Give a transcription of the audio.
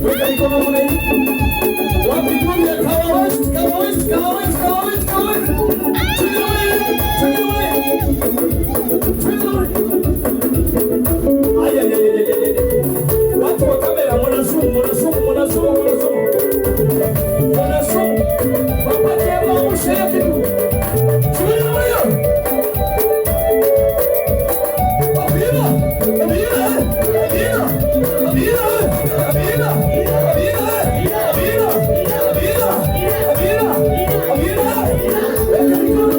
Weka mikono namna hii. Wapigie kawa west, kawa west, kawa west, kawa west, kawa west. Ay, ay, ay, ay, ay. Watu wa kamera mwana zoom, mwana zoom, mwana zoom, mwana zoom. Mwana zoom. Papa kema ushaya kitu. Chumia moyo. Abira, abira, abira, abira, abira, abira, abira, abira, abira, abira. Weka mikono.